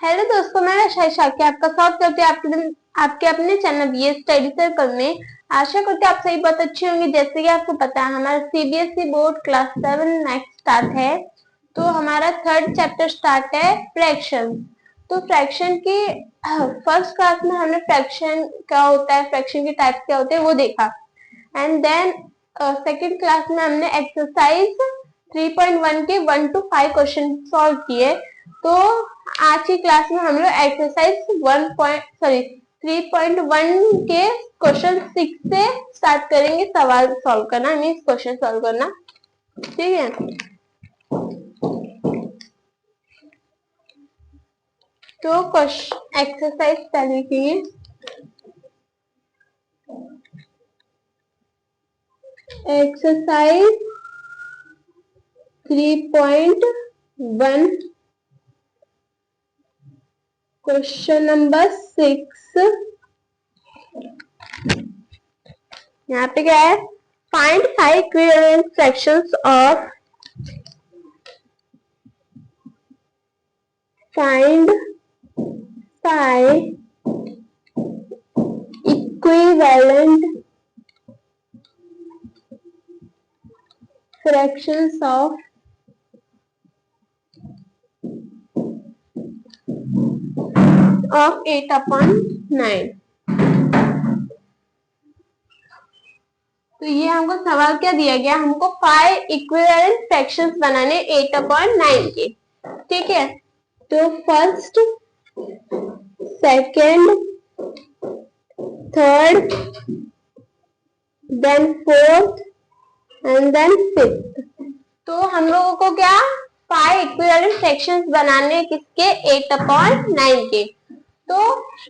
Hello दोस्तों, मैं शाकिया आपका स्वागत करती हूँ आपके अपने चैनल बीएस स्टडी सर्कल में। आशा करती हूँ आप सभी बहुत अच्छे होंगे। जैसे कि आपको पता है हमारा CBSE board class 7 next start है, तो हमारा थर्ड चैप्टर स्टार्ट है फ्रैक्शन। तो फ्रैक्शन की फर्स्ट क्लास में हमने फ्रैक्शन क्या होता है, फ्रैक्शन के टाइप क्या होते हैं वो देखा। एंड देन सेकेंड क्लास में हमने एक्सरसाइज 3.1 के 1 to 5 क्वेश्चन सॉल्व किए। तो आज की क्लास में हम लोग एक्सरसाइज 3.1 के क्वेश्चन 6 से स्टार्ट करेंगे सवाल सॉल्व करना, मीन्स क्वेश्चन सॉल्व करना। ठीक है, तो क्वेश्चन एक्सरसाइज पहले की एक्सरसाइज 3.1 क्वेश्चन नंबर 6। यहाँ पे क्या है, find 5 equivalent fractions of find 5 equivalent fractions of 8/9। तो ये हमको सवाल क्या दिया गया, हमको 5 इक्विवेलेंट फ्रैक्शंस बनाने 8/9 के। ठीक है, तो first, second, third, then fourth and then fifth. तो हम लोगों को क्या 5 इक्विवेलेंट फ्रैक्शंस बनाने किसके 8/9 के। तो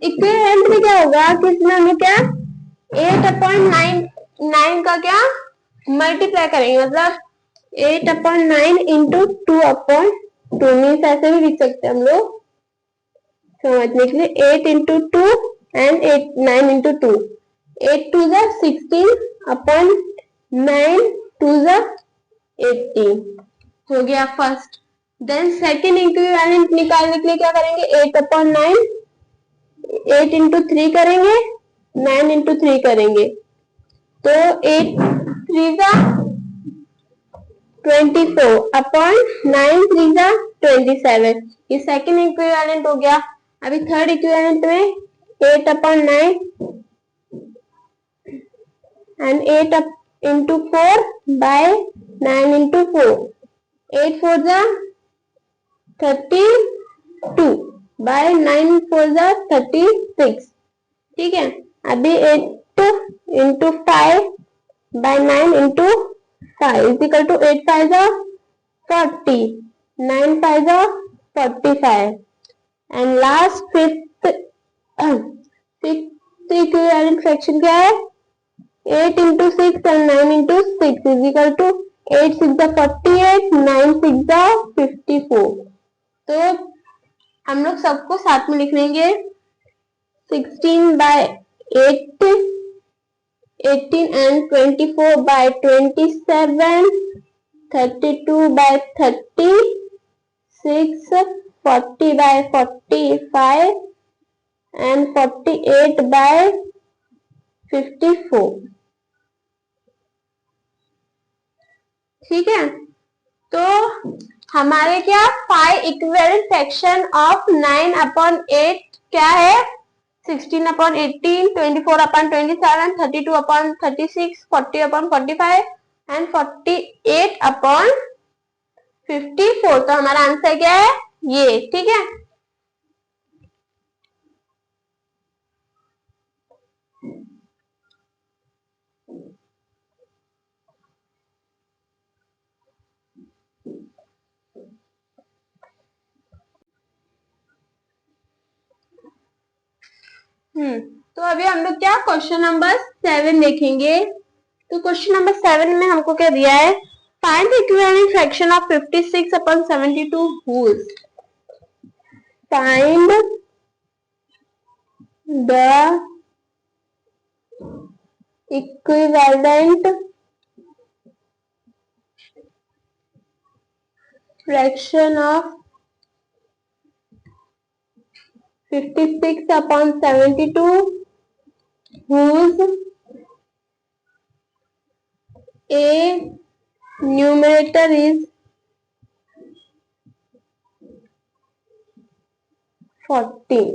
इक्विवेलेंट में क्या होगा कि इसमें हमें क्या 8/9 का क्या मल्टीप्लाई करेंगे, मतलब 8/9 इंटू 2/2 मीन्स ऐसे भी लिख सकते हैं हम लोग समझने के लिए 8 इंटू 2 एंड 9 इंटू 2। 8 2 जा 16/9 2 जा 18 हो गया फर्स्ट। देन सेकेंड इक्विवेलेंट निकालने के लिए क्या करेंगे 8/9 8 इंटू 3 करेंगे 9 इंटू 3 करेंगे, तो 8 3 जा 24/9 3 जा 27। ये सेकेंड इक्विवेलेंट हो गया। अभी थर्ड इक्विवेलेंट में 8/9 and 8 into 4 by 9 into 4, 8 4 जा 32 by 9 4 जा 36। ठीक है, अभी 8 into 5 by 9 into 5 is equal to 8 5 जा 40, 9 5 जा 45 and last fifth equivalent fraction क्या है 8 into 6 and 9 into 6 is equal to 8 6 जा 48, 9 6 जा 54। तो हम लोग सबको साथ में लिख लेंगे 16 by 8, 18 and 24 by 27, 32 by 30, 6, 40 by 45 and 48 by 54। ठीक है, तो हमारे क्या 5 इक्विवेलेंट फ्रैक्शन ऑफ 9/8 क्या है 16/18, 24/27, 32/36, 40/45 एंड 48/54। तो हमारा आंसर क्या है ये। ठीक है, तो अभी हम लोग क्या क्वेश्चन नंबर 7 देखेंगे। तो क्वेश्चन नंबर 7 में हमको क्या दिया है, find the equivalent fraction of 56/72 holes. Find the equivalent fraction of 56/72 whose a numerator is 40।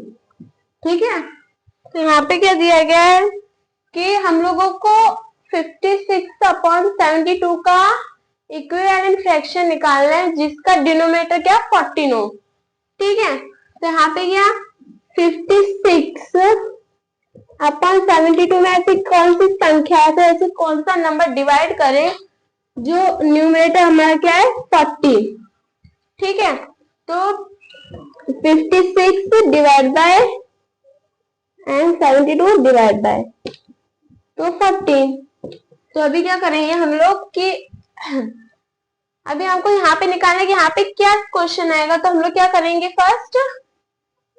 ठीक है, तो यहाँ पे क्या दिया गया है कि हम लोगों को 56/72 का इक्विवेलेंट फ्रैक्शन निकालना है जिसका डिनोमिनेटर क्या 14 हो। ठीक है, तो यहाँ पे क्या 56/72 में ऐसी कौन सी संख्या है, तो ऐसे कौन सा नंबर डिवाइड करें जो न्यूमरेटर हमारा क्या है 40। ठीक है, तो 56 divide by and 72 divide bye तो 14। तो अभी क्या करेंगे हम लोग कि अभी हमको यहाँ पे निकालना है कि यहाँ पे क्या क्वेश्चन आएगा। तो हम लोग क्या करेंगे फर्स्ट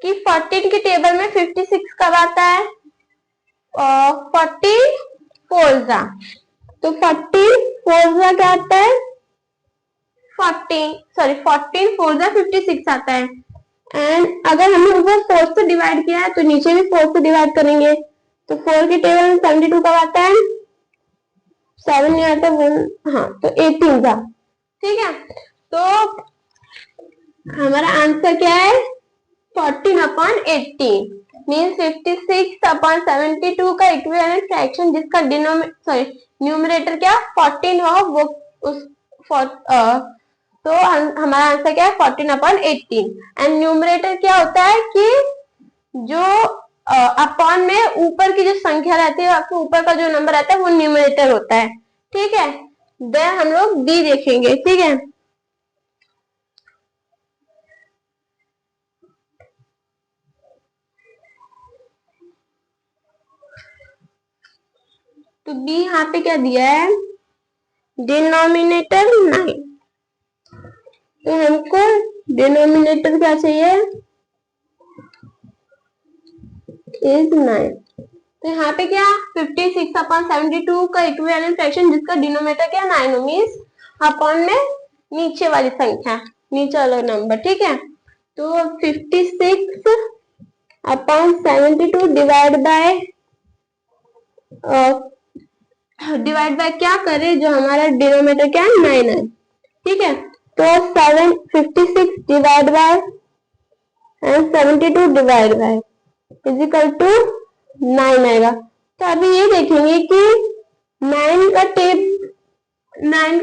कि 14 के टेबल में 56 कब आता है, 40 फोर्जा, तो 40 फोर्जा क्या आता है 14 फोर्जा 56 आता है। एंड अगर हमने ऊपर 4 से डिवाइड किया है तो नीचे भी 4 से डिवाइड करेंगे, तो 4 के टेबल में 72 कब आता है 7 नहीं आता 1, हाँ तो 18 था। ठीक है, तो हमारा आंसर क्या है 14/18 मीन्स 56/72 का इक्विवेलेंट फ्रैक्शन जिसका न्यूमरेटर क्या 14 हो वो उस तो हमारा आंसर क्या है 14/18। एंड न्यूमरेटर क्या होता है कि जो अपॉन में ऊपर की जो संख्या रहती है आपके ऊपर का जो नंबर रहता है वो न्यूमरेटर होता है। ठीक है, देन हम लोग डी देखेंगे। ठीक है, तो डी यहाँ पे क्या दिया है डिनोमिनेटर 9, तो हमको डिनोमिनेटर क्या चाहिए इज 9। तो यहाँ पे क्या 56/72 का इक्विवेलेंट फ्रैक्शन जिसका डिनोमिनेटर क्या 9 हो मीन्स अपॉन में नीचे वाली संख्या नीचे वाला नंबर। ठीक है, तो 56/72 डिवाइड बाय क्या करे जो हमारा डिनोमिनेटर क्या है 9 है। ठीक है, तो 56 divide by and 72 divide by equal to 9 आएगा। तो अभी ये देखेंगे कि 9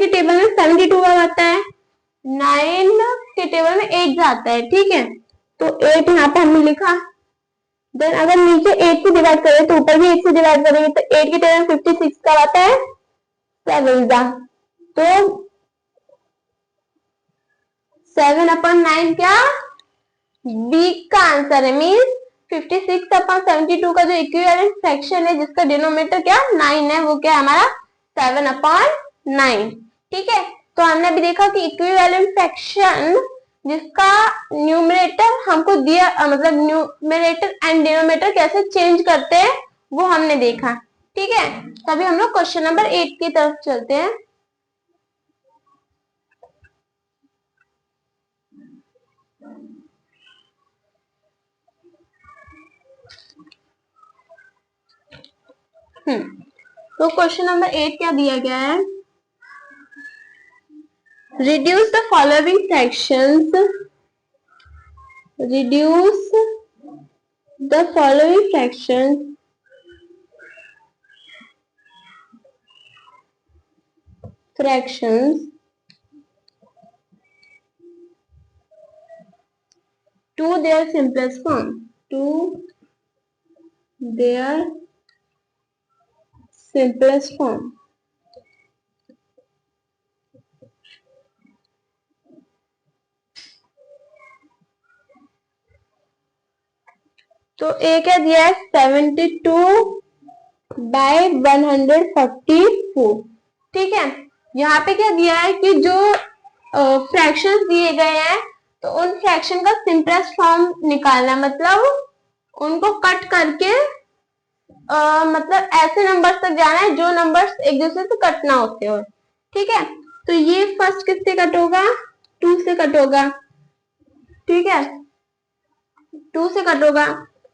के टेबल में 72 कब आता है 9 के टेबल में 8 आता है। ठीक है, तो 8 यहाँ पे हमने लिखा। देन अगर नीचे 8 से डिवाइड करें तो ऊपर भी 8 से डिवाइड करेंगे तो 8 के टेबल में 56 कब आता है 7 तो 7/9 क्या बी का आंसर है मीन्स 56/72 का जो इक्विवेलेंट फ्रैक्शन है जिसका डिनोमिनेटर क्या 9 है वो क्या है हमारा 7/9। ठीक है, तो हमने अभी देखा कि इक्विवेलेंट फ्रैक्शन जिसका न्यूमरेटर हमको दिया मतलब न्यूमरेटर एंड डिनोमिनेटर कैसे चेंज करते हैं वो हमने देखा। ठीक है, तो अभी हम लोग क्वेश्चन नंबर 8 की तरफ चलते हैं। तो क्वेश्चन नंबर 8 क्या दिया गया है reduce the following fractions to their simplest form तो ए क्या दिया है 72/144। ठीक है, यहाँ पे क्या दिया है कि जो फ्रैक्शंस दिए गए हैं तो उन फ्रैक्शन का सिंपलेस्ट फॉर्म निकालना है, मतलब उनको कट करके मतलब ऐसे नंबर्स तक जाना है जो नंबर्स एक दूसरे से कट ना होते हो। ठीक है, तो ये फर्स्ट किससे कट होगा 2 से कट होगा। ठीक है, 2 से कट होगा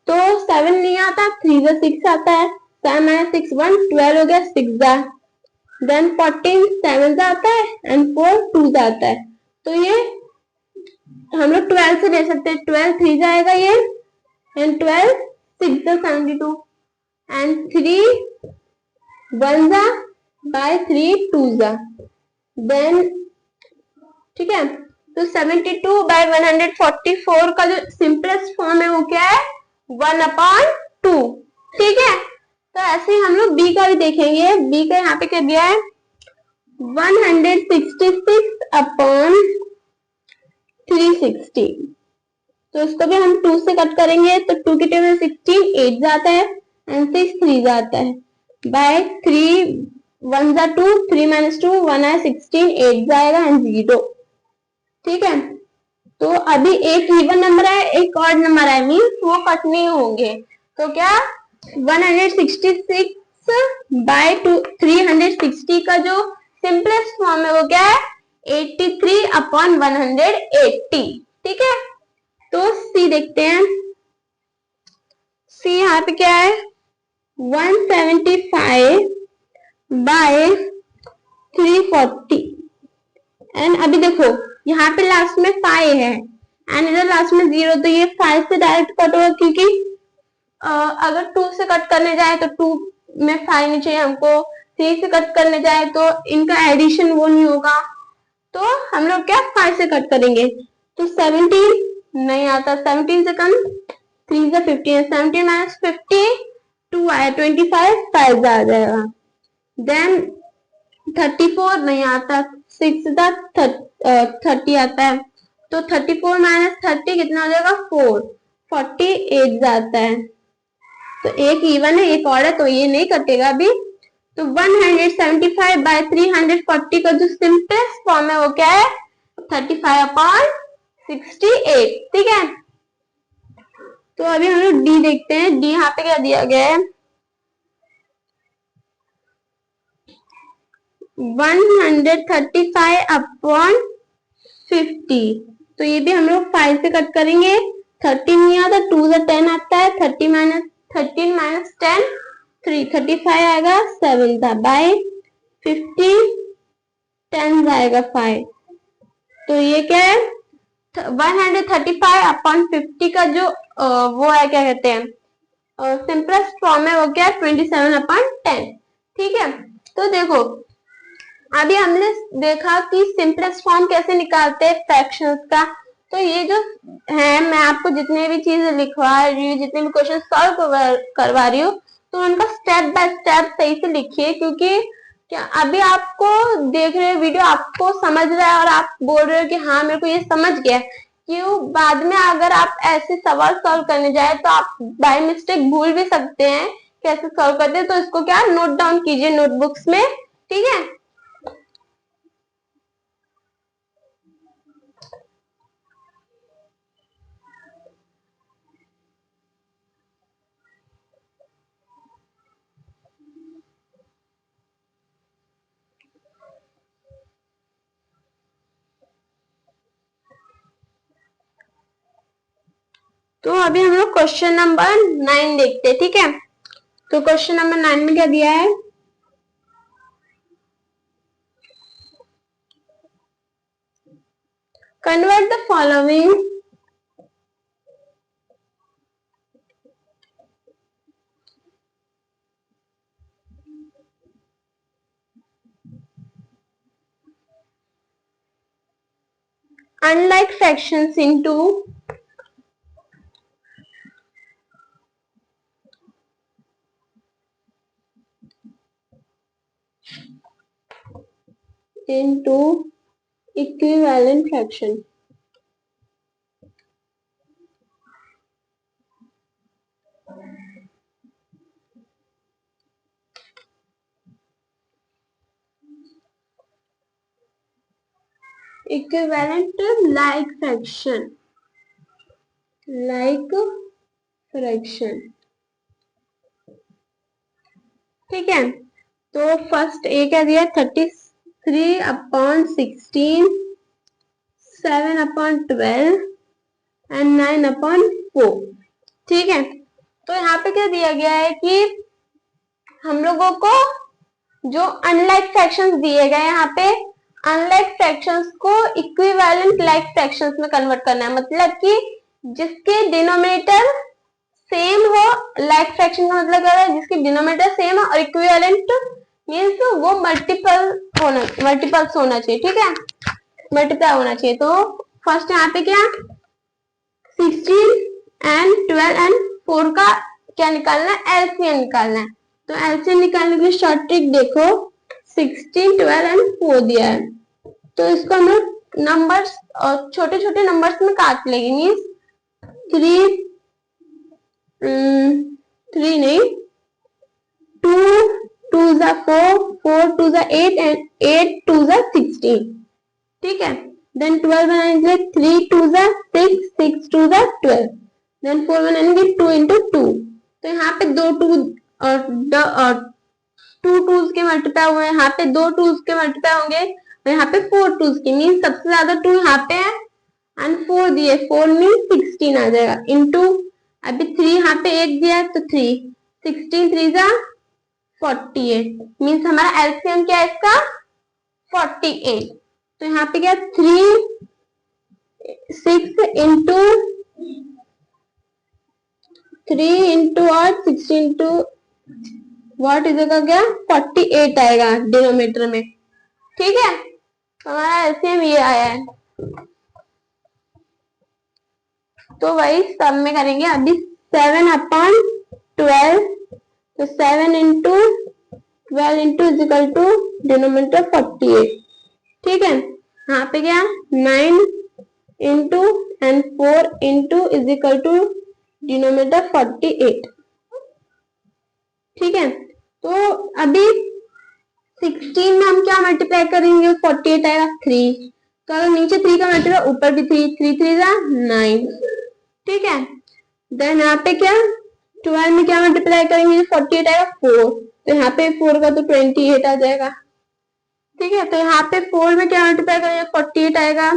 तो 7 नहीं आता, 3 से 6 आता है, 7 माइनस 6 1, 12 हो गया, 6 जा, देन 14 7 जा आता है एंड 4 2 जा आता है, तो ये हम लोग 12 से ले सकते हैं, 12 3 जाएगा ये एंड 12 6 जा 72 एंड 3 1 जा बाय 3 2 जा, देन ठीक है। तो 72 बाय 144 का जो सिंपलेस्ट फॉर्म है वो क्या है, 1/2, ठीक है। तो ऐसे ही हम लोग बी का भी देखेंगे, बी का यहाँ पे क्या दिया है 166/360, तो इसको भी हम 2 से कट करेंगे, तो 2 की टेबल 16 8 जाता है एंड 6 3 जाता है, बाय 3 1 जा 2, 3 माइनस 2 1 है, 16 8 जाएगा एंड 0, ठीक है। तो अभी एक इवन नंबर है, एक ऑड नंबर है, मीन्स वो कट नहीं होंगे, तो क्या 166 बाय 360 का जो सिंपलेस्ट फॉर्म है वो क्या है 83/180, ठीक है। तो सी देखते हैं, सी यहाँ पे क्या है 175 बाय 340 एंड अभी देखो यहाँ पे लास्ट में 5 है एंड इधर लास्ट में 0, तो ये 5 से डायरेक्ट कट होगा, क्योंकि अगर 2 से कट करने जाए तो 2 में 5 नहीं चाहिए हमको, 3 से कट करने जाए तो इनका एडिशन वो नहीं होगा, तो हम लोग क्या 5 से कट करेंगे, तो 17 नहीं आता, 17 से कम 3 से 15, 17 माइनस 50 2 आया, 25 5 आ जाएगा, देन 34 नहीं आता, 6 30 आता है, तो 34 माइनस 30 कितना हो जाएगा 4, 48 जाता है, तो एक इवन है एक और है, तो ये नहीं कटेगा अभी, तो 175 बाय 340 का जो सिंपलेस्ट फॉर्म है वो क्या है 35/68, ठीक है। तो अभी हम लोग डी देखते हैं, डी यहाँ पे क्या दिया गया है 135/50, तो ये भी हम लोग 5 से कट करेंगे, 30 नहीं आता, 2 से 10 आता है, 13 माइनस 10 3 35 आएगा, 7 था बाय 50 10 आएगा 5, तो ये क्या है 135/50 का जो वो है क्या कहते हैं सिंपलेस्ट फॉर्म है वो क्या है 27/10, ठीक है। तो देखो अभी हमने देखा कि सिंपलेस्ट फॉर्म कैसे निकालते हैं फ्रैक्शंस का, तो ये जो है मैं आपको जितने भी चीजें लिखवा रही हूँ, जितने भी क्वेश्चन सॉल्व करवा रही हूँ, तो उनका स्टेप बाय स्टेप सही से लिखिए, क्योंकि क्या अभी आपको देख रहे हो वीडियो आपको समझ रहा है और आप बोल रहे हो कि हाँ मेरे को ये समझ गया, क्यों बाद में अगर आप ऐसे सवाल सॉल्व करने जाए तो आप बाय मिस्टेक भूल भी सकते हैं कैसे सॉल्व करते हैं, तो इसको क्या नोट डाउन कीजिए नोटबुक्स में, ठीक है। तो अभी हम लोग क्वेश्चन नंबर 9 देखते हैं, ठीक है। तो क्वेश्चन नंबर 9 में क्या दिया है convert the following unlike fractions into equivalent fraction। Equivalent like fraction, ठीक है। तो फर्स्ट ए क्या दिया 33/16, 7/12 एंड 9/15, 4। ठीक है, तो यहाँ पे क्या दिया गया है कि हम लोगों को जो अनलाइक फ्रैक्शंस दिए गए यहाँ पे अनलाइक फ्रैक्शंस को इक्विवेलेंट लाइक फ्रैक्शंस में कन्वर्ट करना है। मतलब कि जिसके डिनोमिनेटर सेम हो, लाइक फ्रैक्शन का मतलब क्या है, जिसकी डिनोमिनेटर सेम है और इक्विवेलेंट मींस वो मल्टीपल्स होना चाहिए। ठीक है, मल्टीप्लाई होना चाहिए। तो फर्स्ट यहाँ पे क्या 16 एंड 12 एंड 4 का क्या निकालना है, एलसीएम निकालना है। तो एलसीएम निकालने के लिए शॉर्ट ट्रिक देखो, 16, 12 एंड 4 दिया है, तो इसको हम लोग नंबर्स और छोटे छोटे नंबर्स में काट लेंगे। मीन्स 3 नहीं, 2 2 जा 4, 4 2 जा 8 एंड 8 2 जा 16। ठीक है, देन 12 बनाएंगे 3 2 जा 6, 6 2 जा 12, देन 4 बनाएंगे 2 into 2। तो यहाँ पे दो 2 और 2 2s के मल्टीप्लाई हुए, यहाँ पे 2 2s के मल्टीप्लाई होंगे और यहाँ पे 4 2s के। मीन सबसे ज्यादा 2 यहाँ पे है एंड 4 दिए, 4 मीन 16 आ जाएगा इनटू अभी 3 यहाँ पे 1 दिया है तो 3, 16 3 जा 48। मीन्स हमारा एलसीएम क्या है इसका 48। तो यहाँ पे क्या 3 6 इंटू 3 इंटू और 6 इंटू व्हाट इज क्या 48 आएगा डिनोमिनेटर में। ठीक है, हमारा एलसीएम ये आया है। तो वही सब में करेंगे अभी 7/12, तो 7 into 12 into is equal to denominator 48। ठीक है, यहाँ पे क्या 9 into and 4 into is equal to denominator 48। ठीक है, तो अभी 16 में हम क्या मल्टीप्लाई करेंगे, 48 आएगा 3, तो अगर नीचे 3 का मल्टीप्लाई ऊपर भी 3, 3 3 जा 9। ठीक है, देन यहाँ पे क्या 12 में क्या मल्टीप्लाई करेंगे, 48 आएगा 4, तो यहाँ पे 4 का तो 28 आ जाएगा। ठीक है, तो यहाँ पे 4 में क्या मल्टीप्लाई करेंगे, 48 आएगा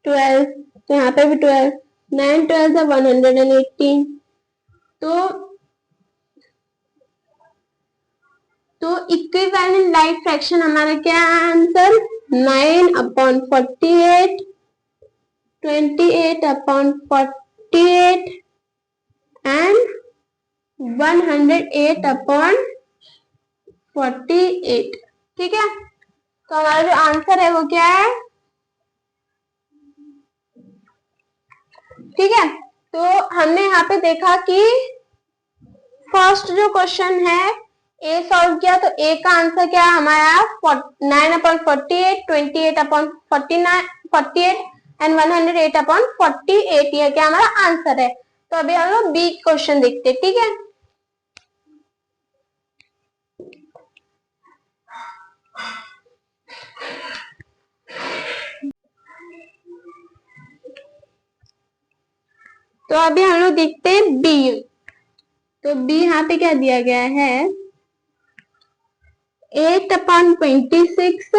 12, तो यहाँ पे भी 12, 9 12 से 118। तो इक्विवेलेंट लाइक फ्रैक्शन हमारा क्या आंसर 9/48, 28/48 एंड 108/48। ठीक है, तो हमारा जो आंसर है वो क्या है। ठीक है, तो हमने यहाँ पे देखा कि फर्स्ट जो क्वेश्चन है ए सॉल्व किया, तो ए का आंसर क्या है हमारा 9/48, 28/48 एंड 108/48, यह क्या हमारा आंसर है। तो अभी हम लोग बी क्वेश्चन देखते हैं। ठीक है, तो अभी हम लोग देखते हैं बी। तो बी यहाँ पे क्या दिया गया है 8/26,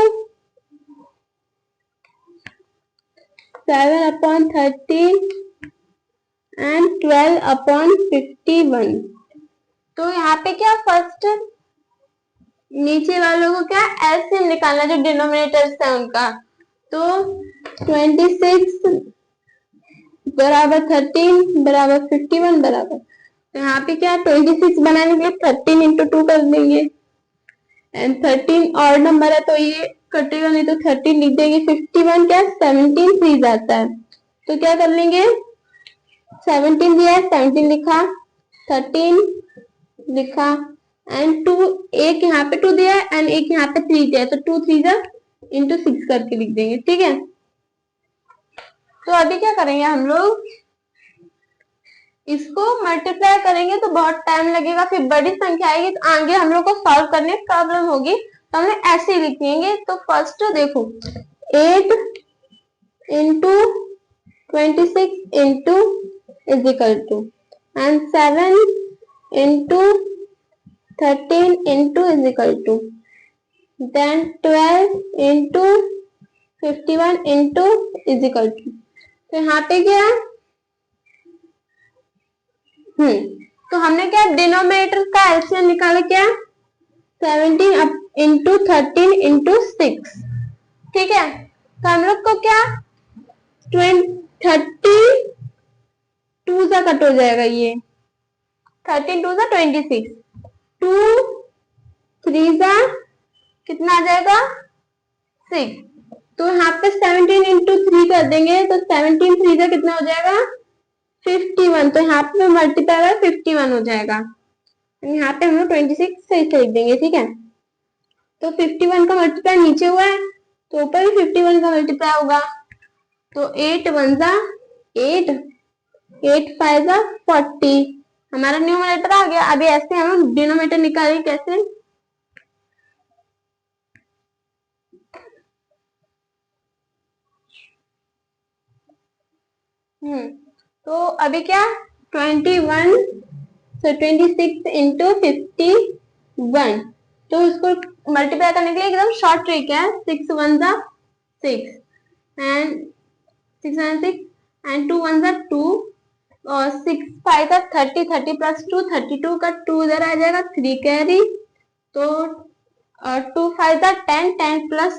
7/13 एंड 12/51। तो यहाँ पे क्या फर्स्ट नीचे वालों को क्या एलसीएम निकालना, जो डिनोमिनेटर्स है उनका। तो 26 बराबर 13 बराबर 51 बराबर, तो यहाँ पे क्या 26 बनाने के लिए 13 इंटू 2 कर देंगे एंड 13 और नंबर है तो ये कटेगा नहीं, तो 13 लिख देंगे। 51 क्या 17 3 जाता है, तो क्या कर लेंगे 17 दिया है 17 लिखा, 13 लिखा एंड 2 एक यहाँ पे 2 दिया है एंड एक यहाँ पे 3 दिया है, तो 2 3 जा इंटू 6 करके लिख देंगे। ठीक है, तो अभी क्या करेंगे हम लोग इसको मल्टीप्लाई करेंगे तो बहुत टाइम लगेगा, फिर बड़ी संख्या आएगी तो आगे हम लोग को सॉल्व करने में प्रॉब्लम होगी, तो हमने ऐसे ही लिखेंगे। तो फर्स्ट देखो 8 into 26 into is equal to and 7 into 13 into is equal to then 12 into 51 into is equal to. तो यहाँ पे क्या तो हमने क्या डिनोमिनेटर का एलसीएम निकाला, क्या 17 इंटू 13 इंटू 6, ठीक है। तो हम लोग को क्या 30 टू सा कट हो जाएगा, ये 13 टू सा 26, 2 3 सा कितना आ जाएगा 6। तो यहाँ पे 17 इंटू 3 कर देंगे तो 17 3 सा कितना हो जाएगा 51। तो यहाँ पे मल्टीप्लाई 51 हो जाएगा। यहाँ पे हम लोग 26 सही से लिख देंगे, ठीक है। तो 51 का मल्टीप्लाई नीचे हुआ है तो ऊपर भी 51 का मल्टीप्लाई होगा। तो 8 1 जा 8, 8 5 जा 40, हमारा न्यूमरेटर आ गया। अभी ऐसे हम लोग डिनोमिनेटर निकालेंगे, कैसे तो अभी क्या 21 तो 26 इंटू 51, तो उसको मल्टीप्लाई करने के लिए एकदम शॉर्ट ट्रिक है, 6 1 जा 6 एंड 6 1 6 एंड 2 1 जा 2 और 6 5 जा 30, 30 प्लस 2 32 का 2 इधर आ जाएगा 3 कैरी, तो 2 5 जा 10, 10 प्लस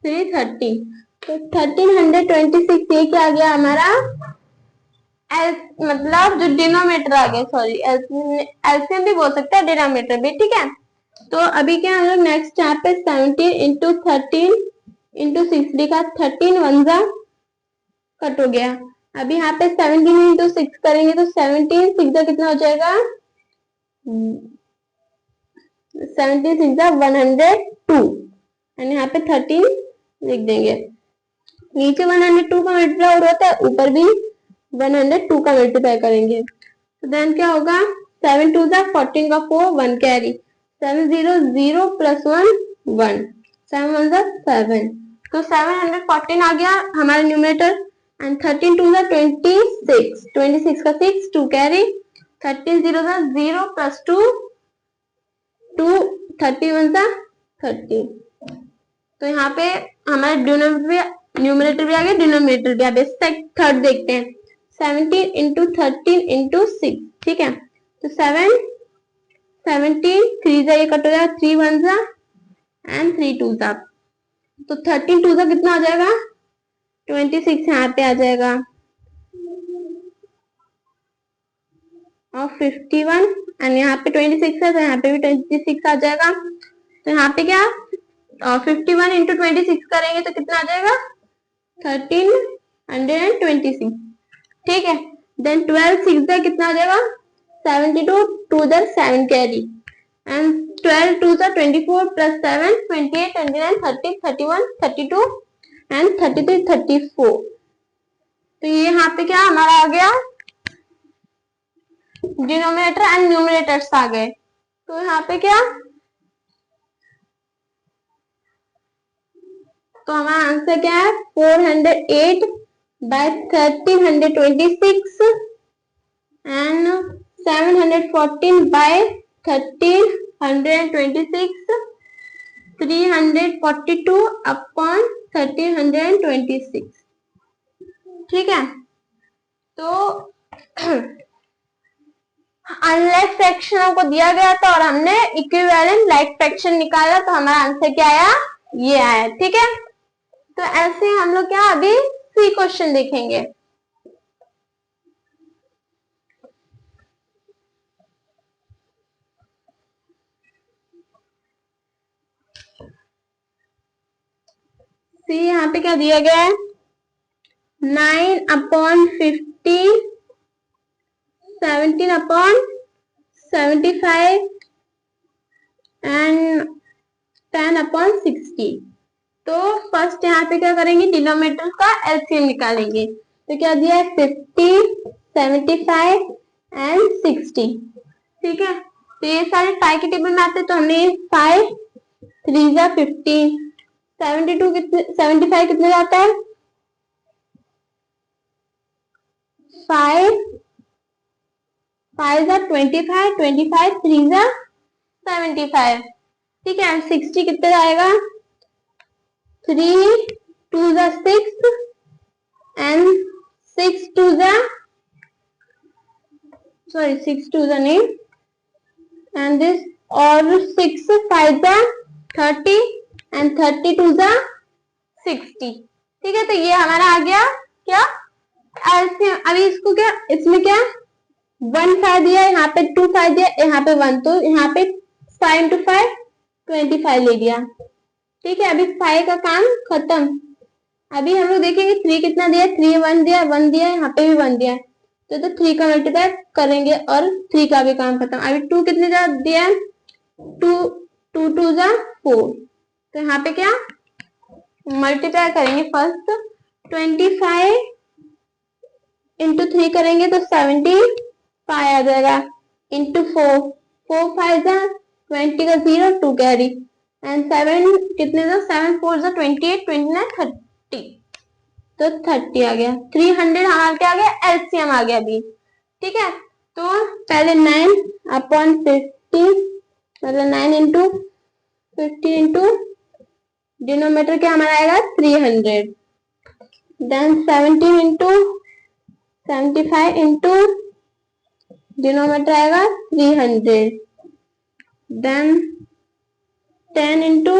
3 30, तो 1326 ये क्या आ गया हमारा मतलब जो डिनोमिनेटर आ गया, सॉरी एलसीएम भी बोल सकते हैं डिनोमिनेटर भी, ठीक है। तो अभी क्या हम लोग नेक्स्ट यहाँ पे 17 इंटू 13 इंटू 6 लिखा, 13 1 जा कट हो गया। अभी यहाँ पे 17 इंटू 6 करेंगे तो 17 6 जा कितना हो जाएगा 17 6 जा 102 एंड यहाँ पे 13 लिख देंगे। नीचे 102 का मल्टीप्लाई हो रहा है, ऊपर भी 102 का मल्टीप्लाई करेंगे तो देन क्या होगा 7 2 जा 14 का 4 1 कैरी, 7 0 0 प्लस 1 1, 7 1 जा 7, तो 714 आ गया हमारा न्यूमरेटर एंड 13 2 जा 26, 26 का 6 2 कैरी, 13 0 जा 0 प्लस 2 2, 31 जा 30। तो यहाँ पे हमारे न्यूमरेटर भी आ गया, डिनोमिनेटर भी आ गया। थर्ड देखते हैं 17 इंटू 13 इंटू 6, ठीक है। तो 7 17 3 जा ये कट हो जाएगा, 3 1 जा एंड 3 2 जा, तो 13 2 जा कितना आ जाएगा 26 यहाँ पे आ जाएगा और 51 एंड यहाँ पे 26 है तो यहाँ पे भी 26 आ जाएगा। तो यहाँ पे क्या 51 इंटू 26 करेंगे तो कितना आ जाएगा 1326, ठीक है। देन 12 6 जा कितना आ जाएगा 72, 2 जा 7 कैरी एंड 12 2 जा 24 प्लस 7 28 29 30 31 32 एंड 33 34। तो ये यहाँ पे क्या हमारा आ गया डिनोमिनेटर एंड न्यूमरेटर्स आ गए। तो यहाँ पे क्या तो हमारा आंसर क्या है 408 बाय 1326 एंड 714 बाय 1326, 342 अपॉन 1326, ठीक है। तो अनलाइक फ्रैक्शनों को दिया गया था और हमने इक्विवेलेंट लाइक फ्रैक्शन निकाला तो हमारा आंसर क्या आया ये आया, ठीक है। तो ऐसे हम लोग क्या अभी सी क्वेश्चन देखेंगे। सी यहाँ पे क्या दिया गया है 9 अपॉन 50, 17 अपॉन 75 एंड 10 अपॉन 60। तो फर्स्ट यहाँ पे क्या करेंगे डिनोमिनेटर का एलसीएम निकालेंगे। तो क्या दिया है 50, 75 एंड 60, ठीक है। तो ये सारे 5 के टेबल में आते हैं तो हमने 5 3 जा 15, 72 कितने 75 कितने जाता है 5 5 जा 25, 25 3 जा 75, ठीक है। 60 कितने जाएगा 3 2 जा 6 एंड 6 2 जा sorry 6 2 नहीं, and this और 6 5 30 and 30 2 60। ठीक है, तो ये हमारा आ गया क्या एलसीएम। अभी इसको क्या, इसमें क्या 1 5 दिया, यहाँ पे 2 5 दिया, यहाँ पे 1, तो यहाँ पे 5 into 5 25 ले लिया। ठीक है, अभी 5 का काम खत्म। अभी हम लोग देखेंगे 3 कितना दिया, 3 1 दिया, 1 दिया, यहाँ पे भी 1 दिया, तो 3 का मल्टीप्लाई करेंगे और 3 का भी काम खत्म। अभी 2 कितने दिया, 2 2 2 4, तो यहाँ पे क्या मल्टीप्लाई करेंगे फर्स्ट, 25 इंटू 3 करेंगे तो 75 आ जाएगा, इंटू 4 4 5 20 का 0 2 कैरी, एंड 7 कितने 7 4 28 29 30, तो 30 आ गया। 300 हमारे क्या आ गया, एलसीएम आ गया अभी। ठीक है, तो पहले 9 अपॉन 50, मतलब 9 इंटू 50 इंटू डिनोमीटर क्या हमारा आएगा 300, देन 17 इंटू 75 इंटू डिनोमीटर आएगा 300, देन 10 इंटू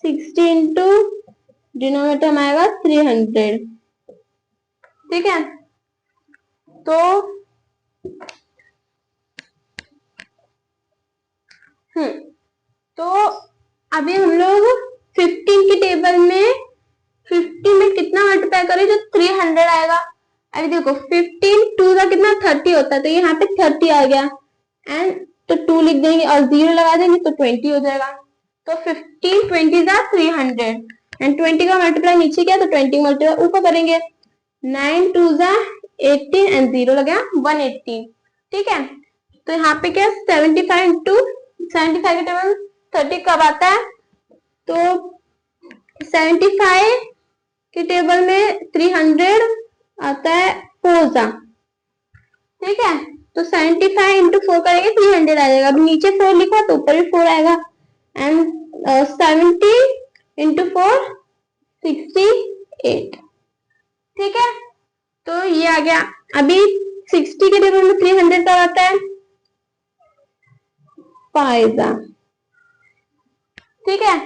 60 इंटू डिनोमीटर में आएगा 300। ठीक है, तो तो अभी हम लोग 15 की टेबल में 50 में कितना मल्टीप्लाई करें जो 300 आएगा। अभी देखो 15 2 का कितना 30 होता है, तो यहाँ पे 30 आ गया, एंड तो 2 लिख देंगे और 0 लगा देंगे तो 20 हो जाएगा। तो 15 20 का 300 एंड 20 का मल्टीप्लाई नीचे किया तो 20 मल्टीप्लाई ऊपर करेंगे, 9 2 18 एंड 0 लगा 180। ठीक है, तो यहाँ पे क्या 75 इंटू 75 के टेबल 30 कब आता है, तो 75 के टेबल में 300 आता है 4 ठीक है, तो 75 इंटू 4 करेंगे 300 आ जाएगा। अभी नीचे 4 लिखा तो ऊपर भी 4 आएगा, एंड 70 इंटू 4 68। ठीक है, तो ये आ गया। अभी 60 के टेबल में 300 का आता है 5। ठीक है,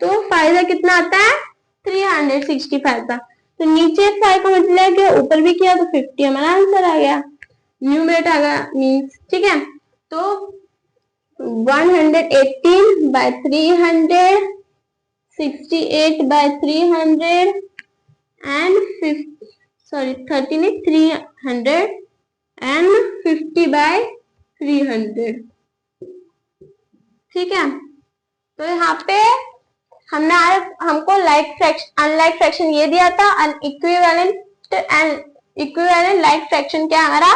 तो 5 कितना आता है 365 का, तो नीचे 5 को मल्टीप्लाई किया ऊपर भी किया तो 50 हमारा आंसर आ गया, न्यूमरेटर आ गया मीन्स। ठीक है, तो 118 by 300, 68 by 300 and 30 नहीं 300 and 50 by 300। ठीक है, तो यहाँ पे हमको लाइक फ्रैक्शन अनलाइक फ्रैक्शन ये दिया था, equivalent and equivalent like fraction क्या हमारा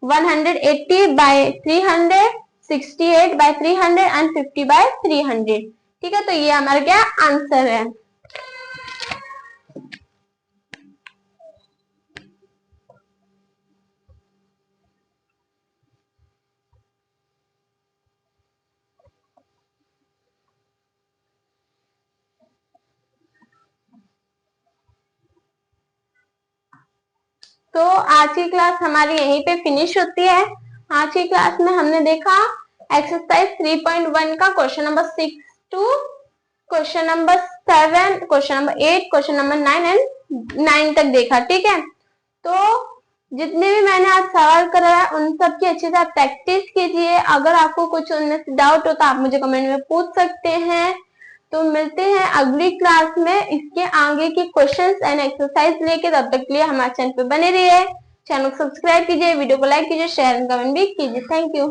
180 by 300, 68 by 300 and 50 by 300। ठीक है, तो ये हमारा क्या आंसर है। तो आज की क्लास हमारी यहीं पे फिनिश होती है। आज की क्लास में हमने देखा एक्सरसाइज 3.1 का question number 6 to question number 7, question number 8, question number 9 and 9 तक देखा। ठीक है, तो जितने भी मैंने आज सवाल कराया उन सब की अच्छे से आप प्रैक्टिस कीजिए। अगर आपको कुछ उनमें से डाउट हो तो आप मुझे कमेंट में पूछ सकते हैं। तो मिलते हैं अगली क्लास में इसके आगे की क्वेश्चंस एंड एक्सरसाइज लेके। तब तक के लिए हमारे चैनल पे बने रहिए, चैनल को सब्सक्राइब कीजिए, वीडियो को लाइक कीजिए, शेयर एंड कमेंट भी कीजिए। Thank you.